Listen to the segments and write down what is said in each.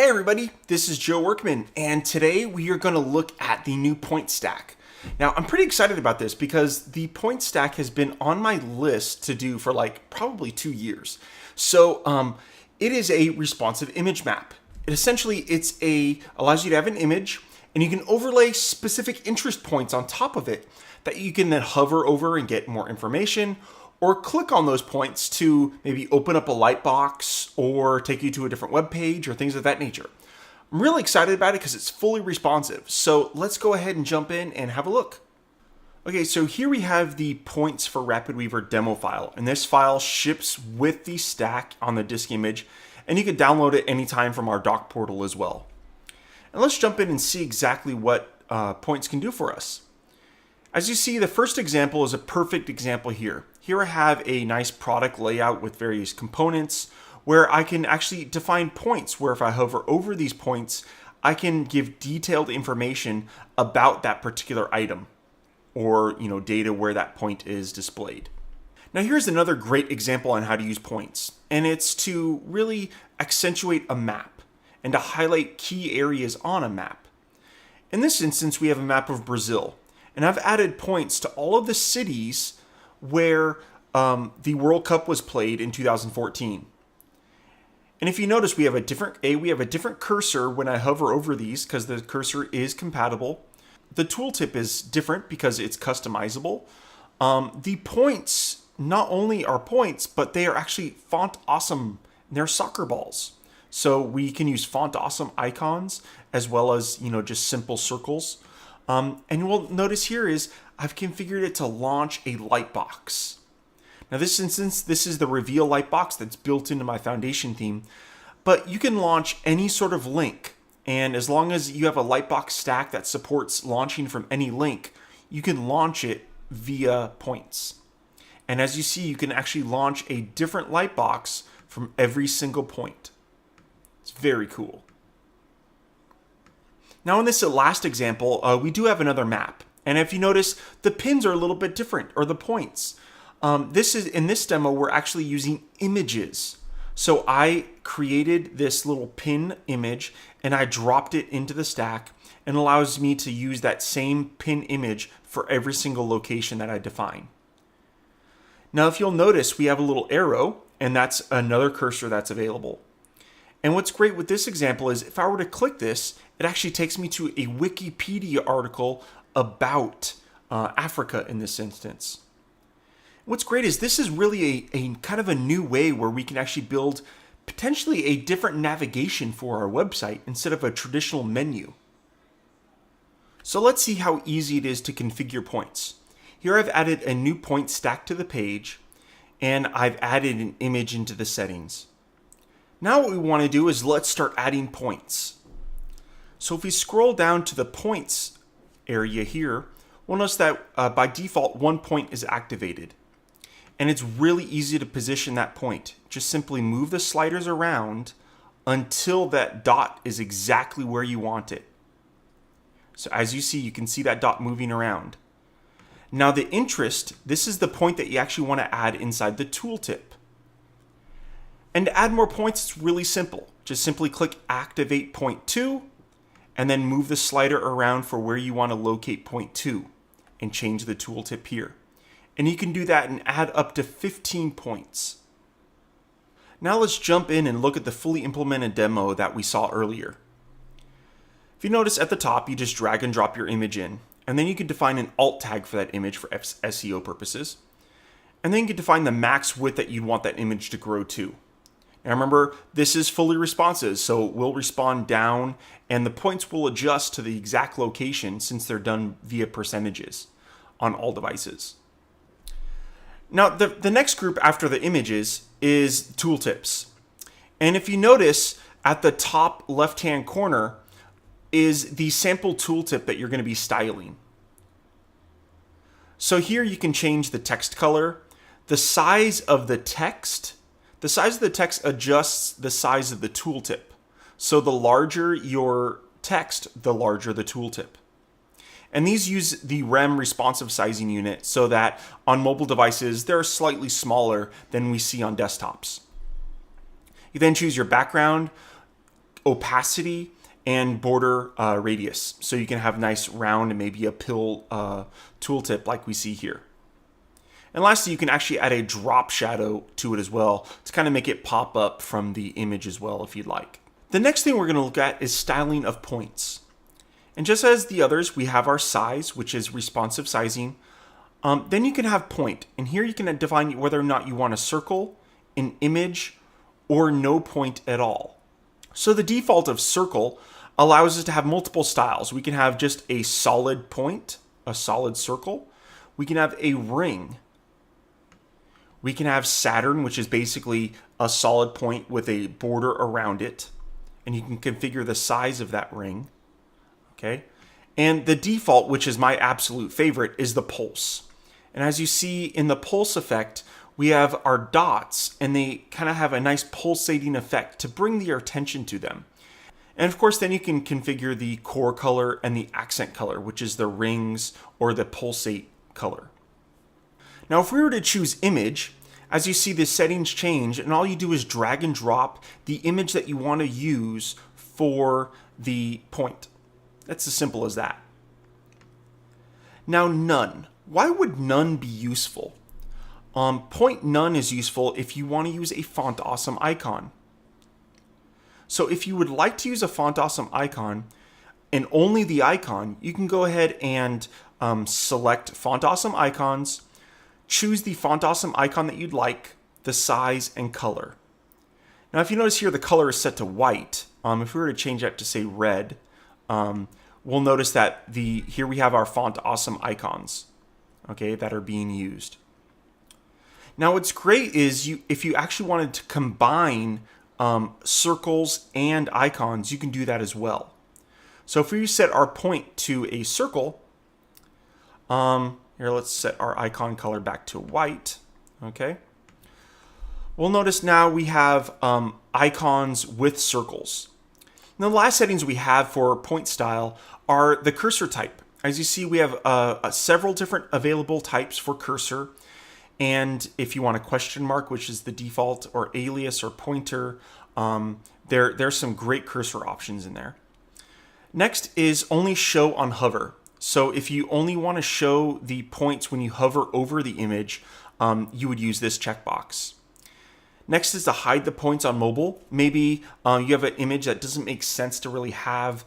everybody, this is Joe Workman, and today we are going to look at the new point stack. Now, I'm pretty excited about this because the point stack has been on my list to do for probably 2 years. So it is a responsive image map. Essentially, allows you to have an image, and you can overlay specific interest points on top of it that you can then hover over and get more information, or click on those points to maybe open up a lightbox or take you to a different web page or things of that nature. I'm really excited about it because it's fully responsive. So let's go ahead and jump in and have a look. Okay, so here we have the points for RapidWeaver demo file, and this file ships with the stack on the disk image, and you can download it anytime from our doc portal as well. And let's jump in and see exactly what points can do for us. As you see, the first example is a perfect example here. Here I have a nice product layout with various components where I can actually define points, where if I hover over these points, I can give detailed information about that particular item or data where that point is displayed. Now here's another great example on how to use points, and it's to really accentuate a map and to highlight key areas on a map. In this instance, we have a map of Brazil. And I've added points to all of the cities where the World Cup was played in 2014. And if you notice, we have a different cursor when I hover over these because the cursor is compatible. The tooltip is different because it's customizable. The points not only are points, but they are actually font awesome. They're soccer balls. So we can use font awesome icons as well as just simple circles. And you'll notice here is I've configured it to launch a lightbox. Now this instance, this is the reveal lightbox that's built into my foundation theme, but you can launch any sort of link. And as long as you have a lightbox stack that supports launching from any link, you can launch it via points. And as you see, you can actually launch a different lightbox from every single point. It's very cool. Now in this last example, we do have another map. And if you notice, the pins are a little bit different, or the points. In this demo, we're actually using images. So I created this little pin image and I dropped it into the stack, and allows me to use that same pin image for every single location that I define. Now if you'll notice, we have a little arrow, and that's another cursor that's available. And what's great with this example is if I were to click this, it actually takes me to a Wikipedia article about Africa in this instance. What's great is this is really a kind of a new way where we can actually build potentially a different navigation for our website instead of a traditional menu. So let's see how easy it is to configure points. Here I've added a new point stack to the page, and I've added an image into the settings. Now what we want to do is let's start adding points. So if we scroll down to the points area here, we'll notice that by default, one point is activated. And it's really easy to position that point. Just simply move the sliders around until that dot is exactly where you want it. So as you see, you can see that dot moving around. Now the interest, this is the point that you actually want to add inside the tooltip. And to add more points, it's really simple. Just simply click Activate Point 2, and then move the slider around for where you want to locate point 2, and change the tooltip here. And you can do that and add up to 15 points. Now let's jump in and look at the fully implemented demo that we saw earlier. If you notice at the top, you just drag and drop your image in, and then you can define an alt tag for that image for SEO purposes. And then you can define the max width that you'd want that image to grow to. Now remember, this is fully responsive, so it will respond down, and the points will adjust to the exact location since they're done via percentages on all devices. Now, the next group after the images is tooltips. And if you notice, at the top left-hand corner is the sample tooltip that you're going to be styling. So here you can change the text color, the size of the text. The size of the text adjusts the size of the tooltip. So the larger your text, the larger the tooltip. And these use the REM responsive sizing unit so that on mobile devices, they're slightly smaller than we see on desktops. You then choose your background. opacity and border radius. So you can have nice round and maybe a pill tooltip like we see here. And lastly, you can actually add a drop shadow to it as well to kind of make it pop up from the image as well if you'd like. The next thing we're going to look at is styling of points. And just as the others, we have our size, which is responsive sizing. Then you can have point. And here you can define whether or not you want a circle, an image, or no point at all. So the default of circle allows us to have multiple styles. We can have just a solid point, a solid circle. We can have a ring. We can have Saturn, which is basically a solid point with a border around it. And you can configure the size of that ring. Okay. And the default, which is my absolute favorite, is the pulse. And as you see in the pulse effect, we have our dots, and they kind of have a nice pulsating effect to bring your attention to them. And of course, then you can configure the core color and the accent color, which is the rings or the pulsate color. Now, if we were to choose image, as you see the settings change, and all you do is drag and drop the image that you want to use for the point. That's as simple as that. Now, none. Why would none be useful? Point none is useful if you want to use a font awesome icon. So if you would like to use a font awesome icon and only the icon, you can go ahead and select font awesome icons, choose the font awesome icon that you'd like, the size and color. Now, if you notice here, the color is set to white. If we were to change that to say red, we'll notice that here we have our font awesome icons, okay, that are being used. Now, what's great is if you actually wanted to combine circles and icons, you can do that as well. So if we set our point to a circle, here, let's set our icon color back to white, okay? We'll notice now we have icons with circles. Now, the last settings we have for point style are the cursor type. As you see, we have several different available types for cursor. And if you want a question mark, which is the default, or alias or pointer, there's some great cursor options in there. Next is only show on hover. So if you only want to show the points when you hover over the image, you would use this checkbox. Next is to hide the points on mobile. Maybe you have an image that doesn't make sense to really have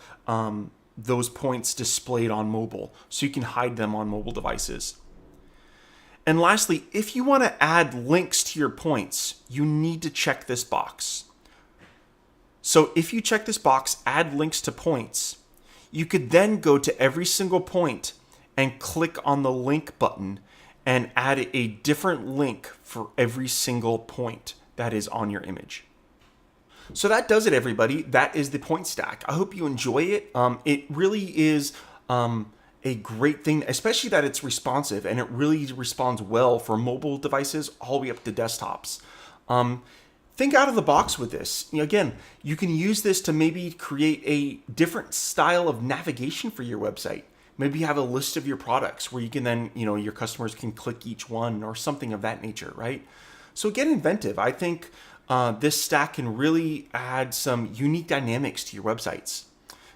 those points displayed on mobile, so you can hide them on mobile devices. And lastly, if you want to add links to your points, you need to check this box. So if you check this box, add links to points, you could then go to every single point and click on the link button and add a different link for every single point that is on your image. So that does it, everybody. That is the point stack. I hope you enjoy it. It really is a great thing, especially that it's responsive, and it really responds well for mobile devices all the way up to desktops. Think out of the box with this. Again, you can use this to maybe create a different style of navigation for your website. Maybe you have a list of your products where you can then, your customers can click each one or something of that nature, right? So get inventive. I think this stack can really add some unique dynamics to your websites.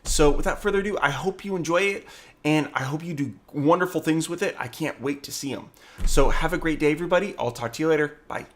So without further ado, I hope you enjoy it, and I hope you do wonderful things with it. I can't wait to see them. So have a great day, everybody. I'll talk to you later. Bye.